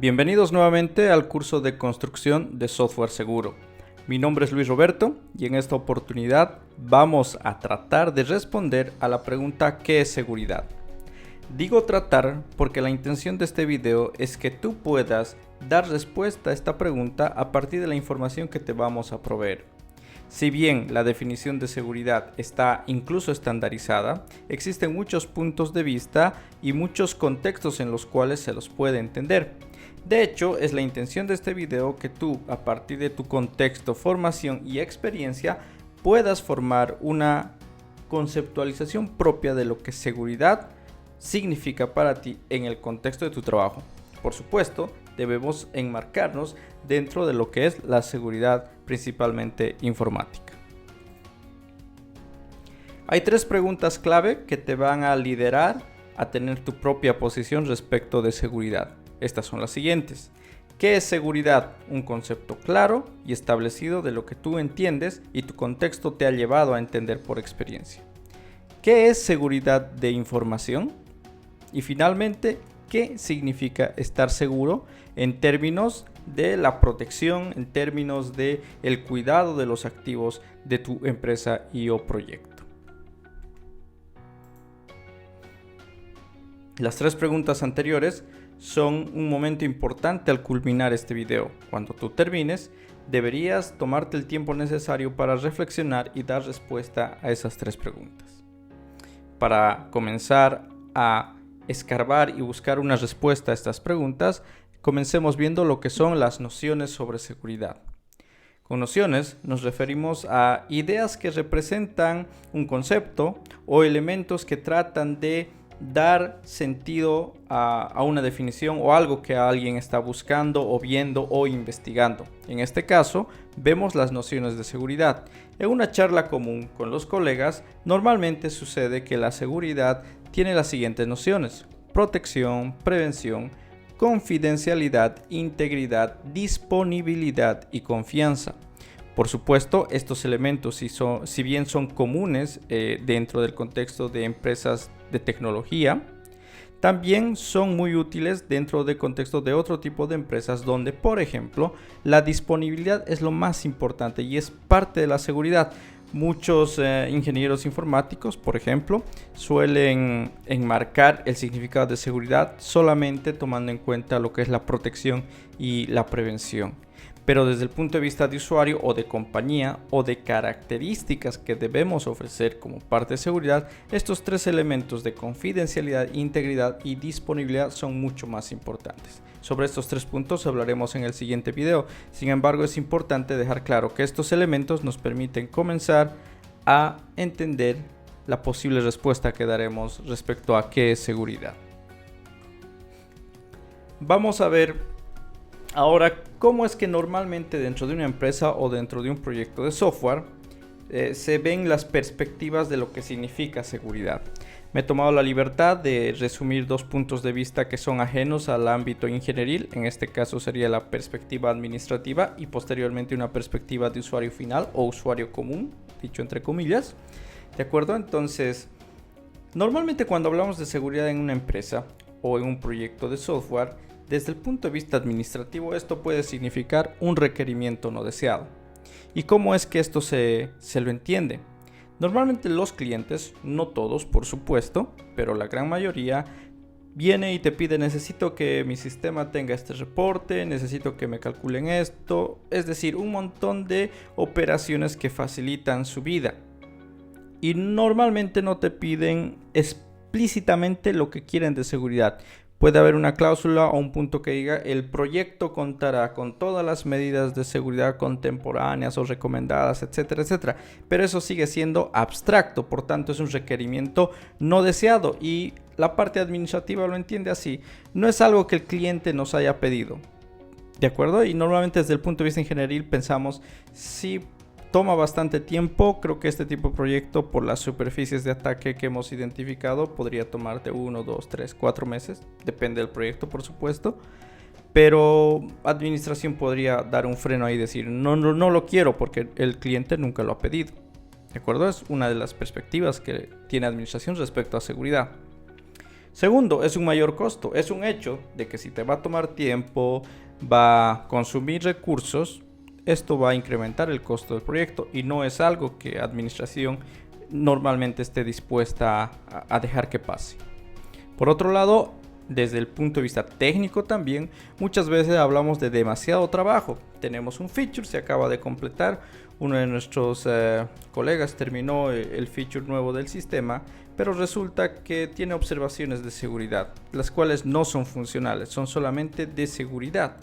Bienvenidos nuevamente al curso de construcción de software seguro. Mi nombre es Luis Roberto y en esta oportunidad vamos a tratar de responder a la pregunta ¿qué es seguridad? Digo tratar porque la intención de este video es que tú puedas dar respuesta a esta pregunta a partir de la información que te vamos a proveer. Si bien la definición de seguridad está incluso estandarizada, existen muchos puntos de vista y muchos contextos en los cuales se los puede entender. De hecho, es la intención de este video que tú, a partir de tu contexto, formación y experiencia, puedas formar una conceptualización propia de lo que seguridad significa para ti en el contexto de tu trabajo. Por supuesto, debemos enmarcarnos dentro de lo que es la seguridad principalmente informática. Hay tres preguntas clave que te van a liderar a tener tu propia posición respecto de seguridad. Estas son las siguientes. ¿Qué es seguridad? Un concepto claro y establecido de lo que tú entiendes y tu contexto te ha llevado a entender por experiencia. ¿Qué es seguridad de información? Y finalmente, ¿qué significa estar seguro en términos de la protección, en términos de el cuidado de los activos de tu empresa y o proyecto? Las tres preguntas anteriores son un momento importante al culminar este video. Cuando tú termines, deberías tomarte el tiempo necesario para reflexionar y dar respuesta a esas tres preguntas. Para comenzar a escarbar y buscar una respuesta a estas preguntas, comencemos viendo lo que son las nociones sobre seguridad. Con nociones nos referimos a ideas que representan un concepto o elementos que tratan de dar sentido a una definición o algo que alguien está buscando o viendo o investigando. En este caso, vemos las nociones de seguridad. En una charla común con los colegas, normalmente sucede que la seguridad tiene las siguientes nociones: protección, prevención, confidencialidad, integridad, disponibilidad y confianza. Por supuesto, estos elementos, si bien son comunes dentro del contexto de empresas de tecnología, también son muy útiles dentro del contexto de otro tipo de empresas donde, por ejemplo, la disponibilidad es lo más importante y es parte de la seguridad. Muchos ingenieros informáticos, por ejemplo, suelen enmarcar el significado de seguridad solamente tomando en cuenta lo que es la protección y la prevención. Pero desde el punto de vista de usuario o de compañía o de características que debemos ofrecer como parte de seguridad, estos tres elementos de confidencialidad, integridad y disponibilidad son mucho más importantes. Sobre estos tres puntos hablaremos en el siguiente video. Sin embargo, es importante dejar claro que estos elementos nos permiten comenzar a entender la posible respuesta que daremos respecto a qué es seguridad. Vamos a ver ahora, ¿cómo es que normalmente dentro de una empresa o dentro de un proyecto de software se ven las perspectivas de lo que significa seguridad? Me he tomado la libertad de resumir dos puntos de vista que son ajenos al ámbito ingenieril. En este caso sería la perspectiva administrativa y posteriormente una perspectiva de usuario final o usuario común, dicho entre comillas. ¿De acuerdo? Entonces, normalmente cuando hablamos de seguridad en una empresa o en un proyecto de software, desde el punto de vista administrativo, esto puede significar un requerimiento no deseado. ¿Y cómo es que esto se lo entiende? Normalmente los clientes, no todos por supuesto, pero la gran mayoría, viene y te pide: necesito que mi sistema tenga este reporte, necesito que me calculen esto, es decir, un montón de operaciones que facilitan su vida. Y normalmente no te piden explícitamente lo que quieren de seguridad. Puede haber una cláusula o un punto que diga: el proyecto contará con todas las medidas de seguridad contemporáneas o recomendadas, etcétera, etcétera. Pero eso sigue siendo abstracto, por tanto es un requerimiento no deseado y la parte administrativa lo entiende así. No es algo que el cliente nos haya pedido, ¿de acuerdo? Y normalmente desde el punto de vista ingenieril pensamos: si toma bastante tiempo, creo que este tipo de proyecto, por las superficies de ataque que hemos identificado, podría tomarte 1, 2, 3, 4 meses. Depende del proyecto, por supuesto. Pero administración podría dar un freno ahí y decir: no lo quiero porque el cliente nunca lo ha pedido. ¿De acuerdo? Es una de las perspectivas que tiene administración respecto a seguridad. Segundo, es un mayor costo. Es un hecho de que si te va a tomar tiempo, va a consumir recursos, esto va a incrementar el costo del proyecto y no es algo que administración normalmente esté dispuesta a dejar que pase. Por otro lado, desde el punto de vista técnico también, muchas veces hablamos de demasiado trabajo. Tenemos un feature, se acaba de completar, uno de nuestros colegas terminó el feature nuevo del sistema, pero resulta que tiene observaciones de seguridad, las cuales no son funcionales, son solamente de seguridad.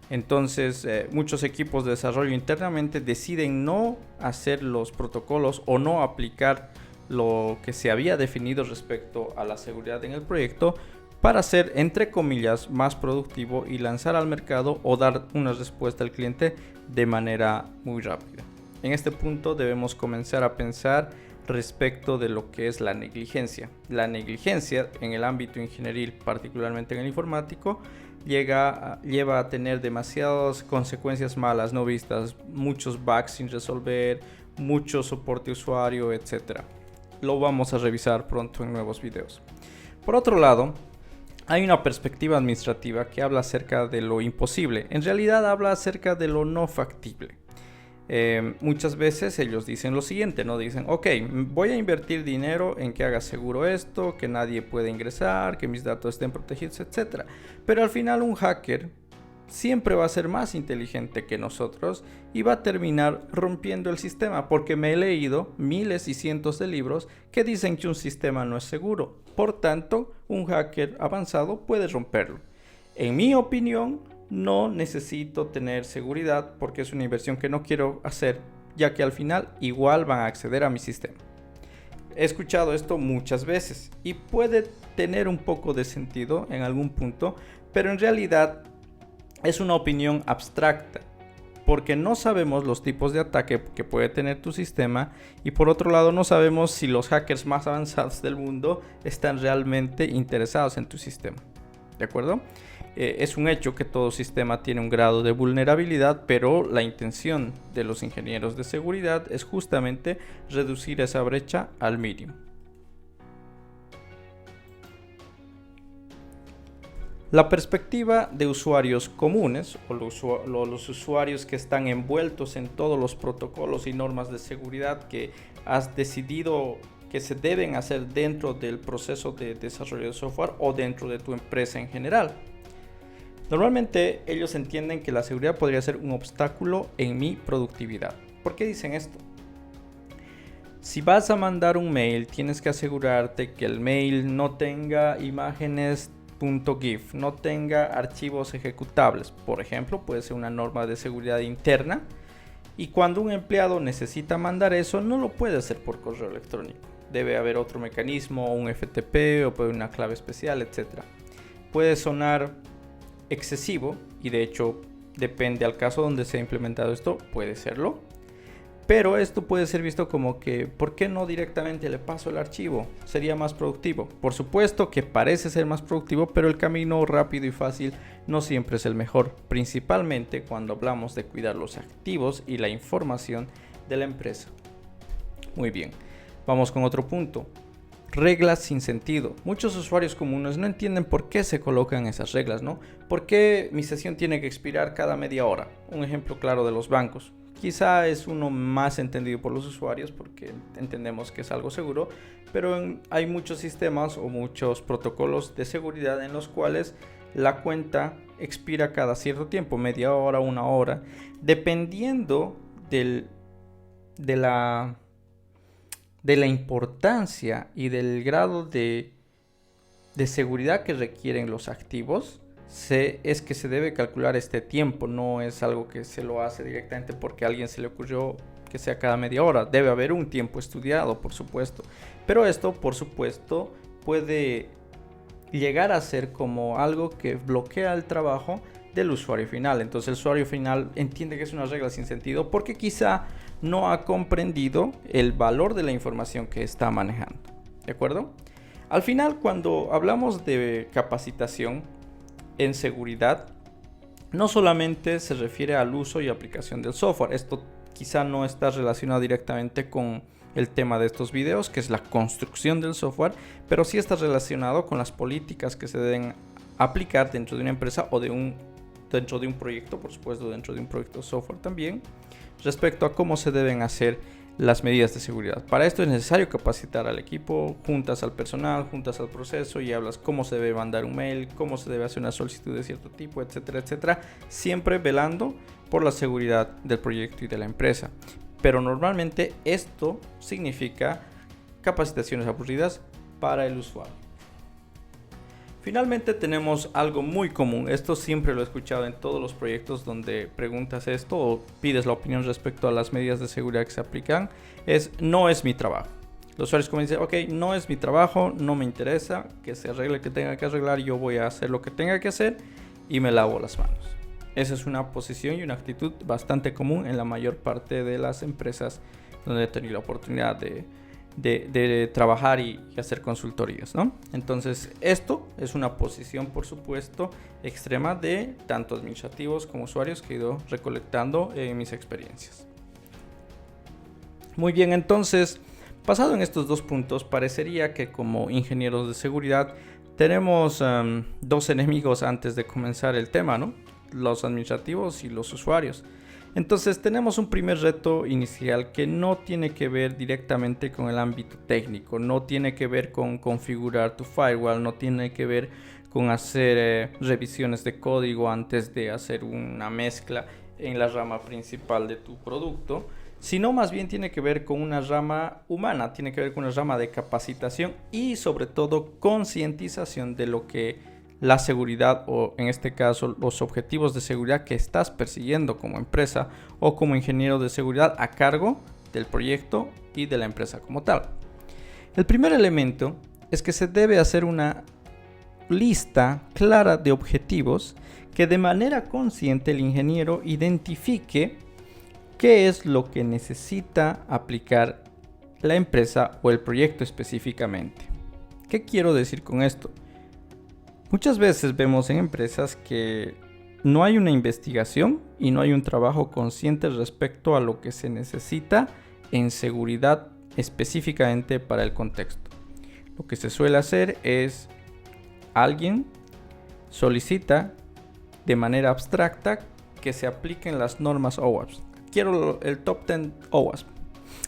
Entonces, muchos equipos de desarrollo internamente deciden no hacer los protocolos o no aplicar lo que se había definido respecto a la seguridad en el proyecto para ser, entre comillas, más productivo y lanzar al mercado o dar una respuesta al cliente de manera muy rápida. En este punto debemos comenzar a pensar respecto de lo que es la negligencia. La negligencia en el ámbito ingenieril, particularmente en el informático, lleva a tener demasiadas consecuencias malas no vistas, muchos bugs sin resolver, mucho soporte usuario, etc. Lo vamos a revisar pronto en nuevos videos. Por otro lado, hay una perspectiva administrativa que habla acerca de lo imposible. En realidad habla acerca de lo no factible. Muchas veces ellos dicen lo siguiente, ¿no? Dicen, ok, voy a invertir dinero en que haga seguro esto, que nadie pueda ingresar, que mis datos estén protegidos, etc. Pero al final un hacker siempre va a ser más inteligente que nosotros y va a terminar rompiendo el sistema, porque me he leído miles y cientos de libros que dicen que un sistema no es seguro. Por tanto, un hacker avanzado puede romperlo. En mi opinión, no necesito tener seguridad porque es una inversión que no quiero hacer, ya que al final igual van a acceder a mi sistema. He escuchado esto muchas veces y puede tener un poco de sentido en algún punto, pero en realidad es una opinión abstracta, porque no sabemos los tipos de ataque que puede tener tu sistema y por otro lado no sabemos si los hackers más avanzados del mundo están realmente interesados en tu sistema. ¿De acuerdo? Es un hecho que todo sistema tiene un grado de vulnerabilidad, pero la intención de los ingenieros de seguridad es justamente reducir esa brecha al mínimo. La perspectiva de usuarios comunes o los usuarios que están envueltos en todos los protocolos y normas de seguridad que has decidido que se deben hacer dentro del proceso de desarrollo de software o dentro de tu empresa en general. Normalmente ellos entienden que la seguridad podría ser un obstáculo en mi productividad. ¿Por qué dicen esto? Si vas a mandar un mail, tienes que asegurarte que el mail no tenga imágenes .gif, no tenga archivos ejecutables. Por ejemplo, puede ser una norma de seguridad interna. Y cuando un empleado necesita mandar eso, no lo puede hacer por correo electrónico. Debe haber otro mecanismo, un FTP o puede una clave especial, etc. Puede sonar excesivo y de hecho depende al caso donde se ha implementado esto, puede serlo, pero esto puede ser visto como que ¿por qué no directamente le paso el archivo? Sería más productivo. Por supuesto que parece ser más productivo, pero el camino rápido y fácil no siempre es el mejor, principalmente cuando hablamos de cuidar los activos y la información de la empresa. Muy bien, vamos con otro punto. Reglas sin sentido. Muchos usuarios comunes no entienden por qué se colocan esas reglas, ¿no? ¿Por qué mi sesión tiene que expirar cada media hora? Un ejemplo claro de los bancos. Quizá es uno más entendido por los usuarios porque entendemos que es algo seguro, pero hay muchos sistemas o muchos protocolos de seguridad en los cuales la cuenta expira cada cierto tiempo, media hora, una hora, dependiendo de la importancia y del grado de seguridad que requieren los activos. Es que se debe calcular este tiempo, no es algo que se lo hace directamente porque a alguien se le ocurrió que sea cada media hora. Debe haber un tiempo estudiado, por supuesto, pero esto, por supuesto, puede llegar a ser como algo que bloquea el trabajo del usuario final. Entonces el usuario final entiende que es una regla sin sentido porque quizá no ha comprendido el valor de la información que está manejando. ¿De acuerdo? Al final, cuando hablamos de capacitación en seguridad, no solamente se refiere al uso y aplicación del software. Esto quizá no está relacionado directamente con el tema de estos videos, que es la construcción del software, pero sí está relacionado con las políticas que se deben aplicar dentro de una empresa o dentro de un proyecto, por supuesto dentro de un proyecto de software también, respecto a cómo se deben hacer las medidas de seguridad. Para esto es necesario capacitar al equipo, juntas al personal, juntas al proceso y hablas cómo se debe mandar un mail, cómo se debe hacer una solicitud de cierto tipo, etcétera, etcétera, siempre velando por la seguridad del proyecto y de la empresa. Pero normalmente esto significa capacitaciones aburridas para el usuario. Finalmente tenemos algo muy común, esto siempre lo he escuchado en todos los proyectos donde preguntas esto o pides la opinión respecto a las medidas de seguridad que se aplican, es no es mi trabajo. Los usuarios como dicen, ok, no es mi trabajo, no me interesa, que se arregle lo que tenga que arreglar, yo voy a hacer lo que tenga que hacer y me lavo las manos. Esa es una posición y una actitud bastante común en la mayor parte de las empresas donde he tenido la oportunidad de trabajar y hacer consultorías, ¿no? Entonces esto es una posición, por supuesto, extrema de tanto administrativos como usuarios que he ido recolectando en mis experiencias. Muy bien, entonces, basado en estos dos puntos, parecería que como ingenieros de seguridad tenemos dos enemigos antes de comenzar el tema, ¿no? Los administrativos y los usuarios. Entonces tenemos un primer reto inicial que no tiene que ver directamente con el ámbito técnico, no tiene que ver con configurar tu firewall, no tiene que ver con hacer revisiones de código antes de hacer una mezcla en la rama principal de tu producto, sino más bien tiene que ver con una rama humana, tiene que ver con una rama de capacitación y sobre todo concientización de lo que la seguridad o en este caso los objetivos de seguridad que estás persiguiendo como empresa o como ingeniero de seguridad a cargo del proyecto y de la empresa como tal. El primer elemento es que se debe hacer una lista clara de objetivos que de manera consciente el ingeniero identifique qué es lo que necesita aplicar la empresa o el proyecto específicamente. ¿Qué quiero decir con esto? Muchas veces vemos en empresas que no hay una investigación y no hay un trabajo consciente respecto a lo que se necesita en seguridad específicamente para el contexto. Lo que se suele hacer es alguien solicita de manera abstracta que se apliquen las normas OWASP. Quiero el top 10 OWASP.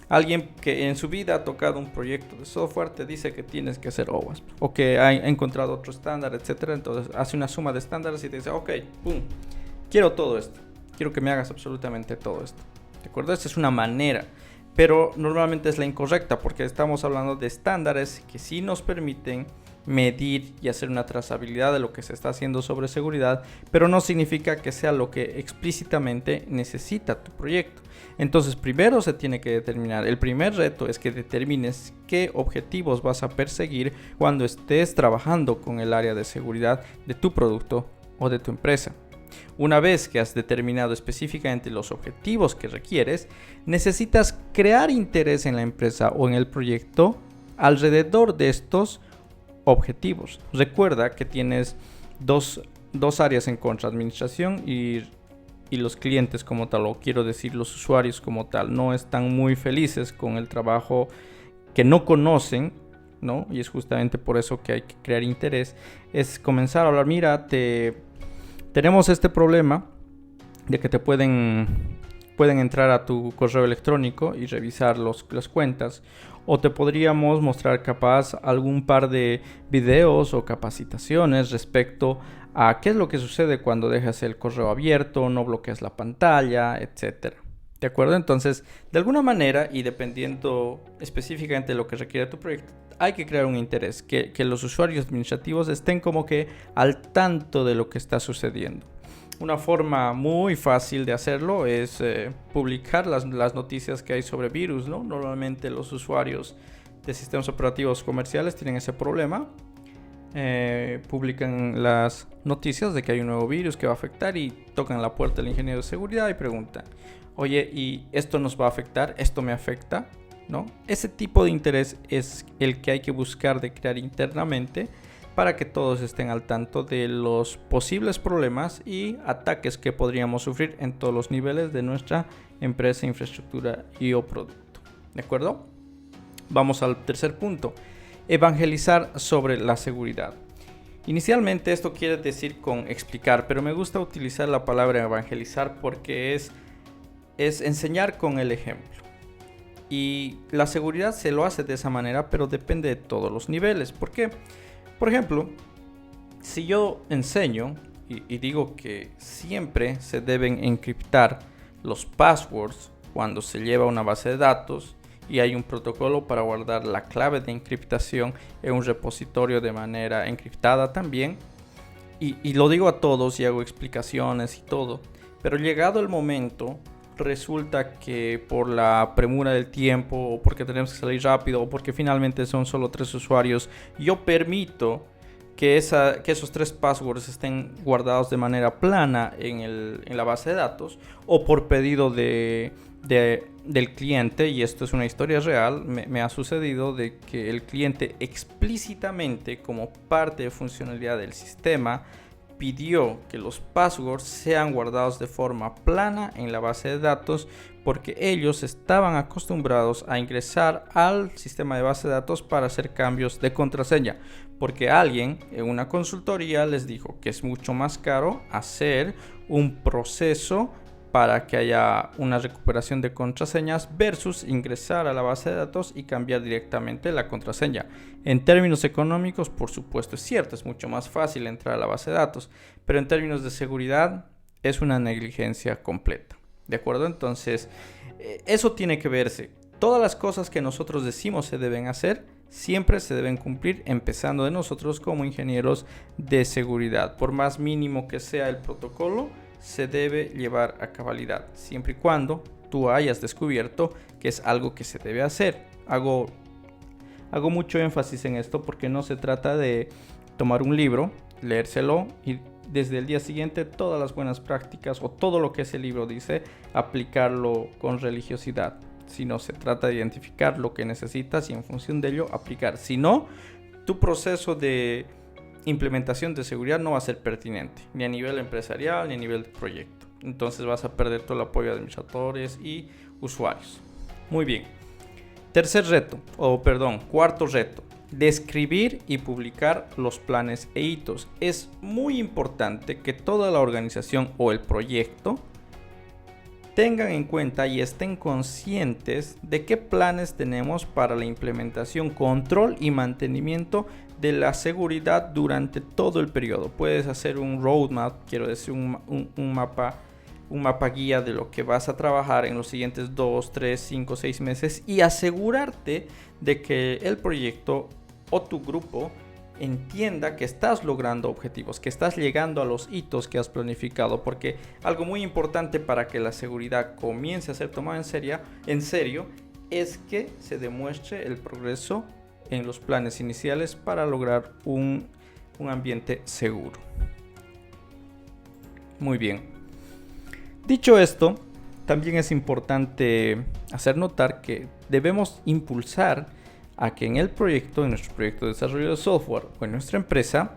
Alguien que en su vida ha tocado un proyecto de software te dice que tienes que hacer OWASP o que ha encontrado otro estándar, etcétera. Entonces hace una suma de estándares y te dice, ok, pum, quiero todo esto. Quiero que me hagas absolutamente todo esto. ¿De acuerdo? Esta es una manera, pero normalmente es la incorrecta porque estamos hablando de estándares que sí nos permiten medir y hacer una trazabilidad de lo que se está haciendo sobre seguridad, pero no significa que sea lo que explícitamente necesita tu proyecto. Entonces primero se tiene que determinar, el primer reto es que determines qué objetivos vas a perseguir cuando estés trabajando con el área de seguridad de tu producto o de tu empresa. Una vez que has determinado específicamente los objetivos que requieres, necesitas crear interés en la empresa o en el proyecto alrededor de estos objetivos. Recuerda que tienes dos áreas en contra, administración y los clientes como tal, o quiero decir los usuarios como tal, no están muy felices con el trabajo que no conocen, ¿no? Y es justamente por eso que hay que crear interés, es comenzar a hablar, mira, tenemos este problema de que te pueden entrar a tu correo electrónico y revisar las cuentas, o te podríamos mostrar capaz algún par de videos o capacitaciones respecto a qué es lo que sucede cuando dejas el correo abierto, no bloqueas la pantalla, etcétera. ¿De acuerdo? Entonces, de alguna manera y dependiendo específicamente de lo que requiere tu proyecto, hay que crear un interés, que los usuarios administrativos estén como que al tanto de lo que está sucediendo. Una forma muy fácil de hacerlo es publicar las noticias que hay sobre virus, ¿no? Normalmente los usuarios de sistemas operativos comerciales tienen ese problema. Publican las noticias de que hay un nuevo virus que va a afectar y tocan la puerta del ingeniero de seguridad y preguntan, oye, ¿y esto nos va a afectar? ¿Esto me afecta? ¿No? Ese tipo de interés es el que hay que buscar de crear internamente para que todos estén al tanto de los posibles problemas y ataques que podríamos sufrir en todos los niveles de nuestra empresa, infraestructura y o producto. ¿De acuerdo? Vamos al tercer punto, evangelizar sobre la seguridad. Inicialmente esto quiere decir con explicar, pero me gusta utilizar la palabra evangelizar porque es enseñar con el ejemplo. Y la seguridad se lo hace de esa manera, pero depende de todos los niveles. ¿Por qué? Por ejemplo, si yo enseño y digo que siempre se deben encriptar los passwords cuando se lleva una base de datos, y hay un protocolo para guardar la clave de encriptación en un repositorio de manera encriptada también, y lo digo a todos y hago explicaciones y todo, pero llegado el momento resulta que por la premura del tiempo, o porque tenemos que salir rápido, o porque finalmente son solo 3 usuarios, yo permito que esos 3 passwords estén guardados de manera plana en la base de datos, o por pedido del cliente, y esto es una historia real, me ha sucedido de que el cliente explícitamente, como parte de funcionalidad del sistema, pidió que los passwords sean guardados de forma plana en la base de datos, porque ellos estaban acostumbrados a ingresar al sistema de base de datos para hacer cambios de contraseña, porque alguien en una consultoría les dijo que es mucho más caro hacer un proceso para que haya una recuperación de contraseñas versus ingresar a la base de datos y cambiar directamente la contraseña. En términos económicos, por supuesto, es cierto, es mucho más fácil entrar a la base de datos, pero en términos de seguridad es una negligencia completa. ¿De acuerdo? Entonces, eso tiene que verse. Todas las cosas que nosotros decimos se deben hacer, siempre se deben cumplir, empezando de nosotros como ingenieros de seguridad. Por más mínimo que sea el protocolo, se debe llevar a cabalidad, siempre y cuando tú hayas descubierto que es algo que se debe hacer. Hago mucho énfasis en esto porque no se trata de tomar un libro, leérselo y desde el día siguiente todas las buenas prácticas o todo lo que ese libro dice, aplicarlo con religiosidad. Sino se trata de identificar lo que necesitas y en función de ello aplicar. Si no, tu proceso de implementación de seguridad no va a ser pertinente, ni a nivel empresarial ni a nivel de proyecto. Entonces vas a perder todo el apoyo de administradores y usuarios. Muy bien. Cuarto reto. Describir y publicar los planes e hitos. Es muy importante que toda la organización o el proyecto tengan en cuenta y estén conscientes de qué planes tenemos para la implementación, control y mantenimiento de la seguridad durante todo el periodo. Puedes hacer un roadmap, quiero decir un mapa guía de lo que vas a trabajar en los siguientes 2, 3, 5, 6 meses y asegurarte de que el proyecto o tu grupo entienda que estás logrando objetivos, que estás llegando a los hitos que has planificado, porque algo muy importante para que la seguridad comience a ser tomada en serio es que se demuestre el progreso en los planes iniciales para lograr un ambiente seguro. Muy bien. Dicho esto, también es importante hacer notar que debemos impulsar a que en nuestro proyecto de desarrollo de software o en nuestra empresa,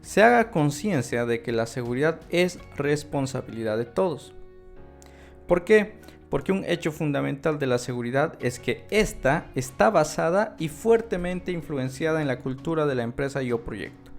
se haga conciencia de que la seguridad es responsabilidad de todos. ¿Por qué? Porque un hecho fundamental de la seguridad es que ésta está basada y fuertemente influenciada en la cultura de la empresa y o proyecto.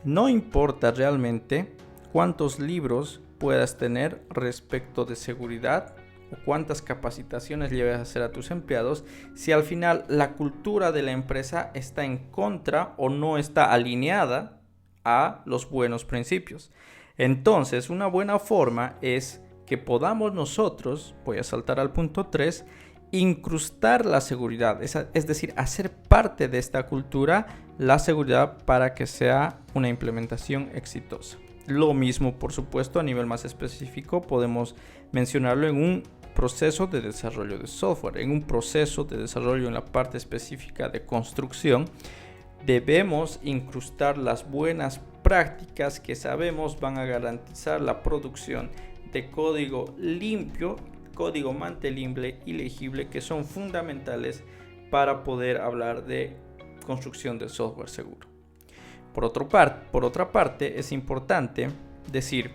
No importa realmente cuántos libros puedas tener respecto de seguridad o cuántas capacitaciones lleves a hacer a tus empleados, si al final la cultura de la empresa está en contra o no está alineada a los buenos principios. Entonces, una buena forma es que podamos nosotros, voy a saltar al punto 3, incrustar la seguridad, es decir, hacer parte de esta cultura la seguridad para que sea una implementación exitosa. Lo mismo, por supuesto, a nivel más específico, podemos mencionarlo en un proceso de desarrollo de software, en un proceso de desarrollo en la parte específica de construcción. Debemos incrustar las buenas prácticas que sabemos van a garantizar la producción de código limpio, código mantenible y legible, que son fundamentales para poder hablar de construcción de software seguro. Por otra parte, es importante decir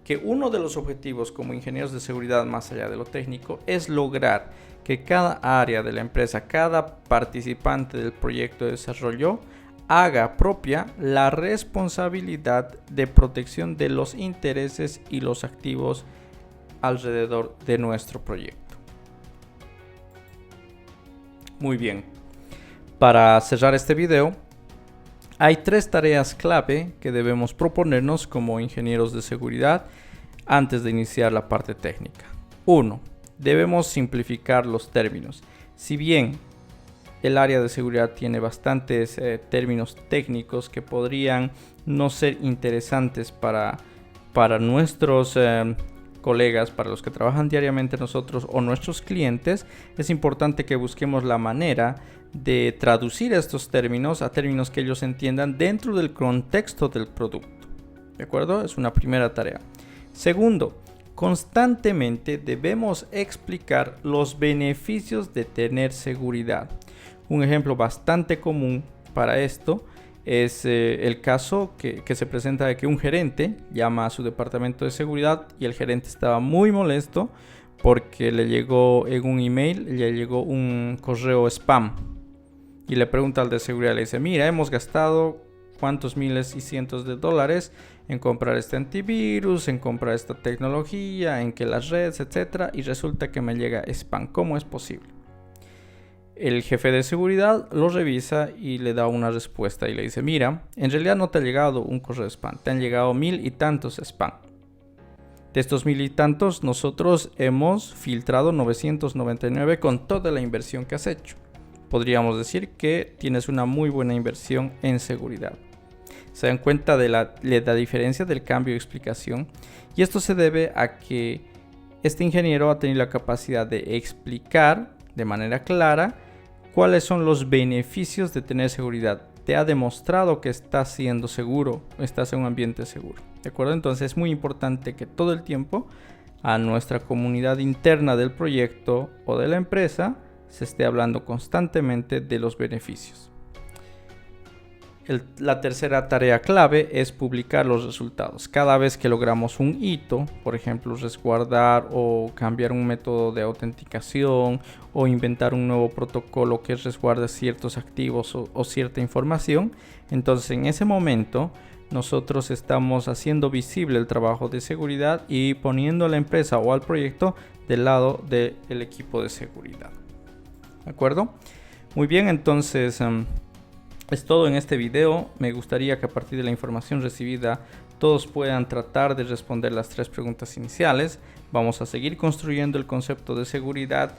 que uno de los objetivos como ingenieros de seguridad, más allá de lo técnico, es lograr que cada área de la empresa, cada participante del proyecto de desarrollo, haga propia la responsabilidad de protección de los intereses y los activos alrededor de nuestro proyecto. Muy bien, para cerrar este video, hay 3 tareas clave que debemos proponernos como ingenieros de seguridad antes de iniciar la parte técnica. 1. Debemos simplificar los términos. Si bien el área de seguridad tiene bastantes términos técnicos que podrían no ser interesantes para nuestros colegas, para los que trabajan diariamente nosotros o nuestros clientes, es importante que busquemos la manera de traducir estos términos a términos que ellos entiendan dentro del contexto del producto. ¿De acuerdo? Es una primera tarea. Segundo, constantemente debemos explicar los beneficios de tener seguridad. Un ejemplo bastante común para esto es el caso que se presenta de que un gerente llama a su departamento de seguridad y el gerente estaba muy molesto porque le llegó en un email, le llegó un correo spam y le pregunta al de seguridad, le dice: mira, hemos gastado cuántos miles y cientos de dólares en comprar este antivirus, en comprar esta tecnología, en que las redes, etcétera, y resulta que me llega spam. ¿Cómo es posible? El jefe de seguridad lo revisa y le da una respuesta y le dice: mira, en realidad no te ha llegado un correo spam, te han llegado 1000 y tantos spam. De estos 1000 y tantos, nosotros hemos filtrado 999 con toda la inversión que has hecho. Podríamos decir que tienes una muy buena inversión en seguridad. Se dan cuenta de la diferencia del cambio de explicación, y esto se debe a que este ingeniero ha tenido la capacidad de explicar de manera clara cuáles son los beneficios de tener seguridad. Te ha demostrado que estás siendo seguro, estás en un ambiente seguro. ¿De acuerdo? Entonces es muy importante que todo el tiempo a nuestra comunidad interna del proyecto o de la empresa se esté hablando constantemente de los beneficios. La tercera tarea clave es publicar los resultados. Cada vez que logramos un hito, por ejemplo, resguardar o cambiar un método de autenticación o inventar un nuevo protocolo que resguarde ciertos activos o cierta información, entonces en ese momento nosotros estamos haciendo visible el trabajo de seguridad y poniendo a la empresa o al proyecto del lado del equipo de seguridad. ¿De acuerdo? Muy bien, entonces es todo en este video. Me gustaría que a partir de la información recibida todos puedan tratar de responder las 3 preguntas iniciales. Vamos a seguir construyendo el concepto de seguridad,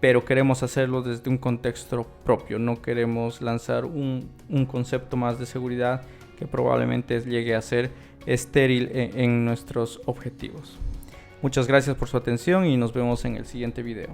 pero queremos hacerlo desde un contexto propio. No queremos lanzar un concepto más de seguridad que probablemente llegue a ser estéril en nuestros objetivos. Muchas gracias por su atención y nos vemos en el siguiente video.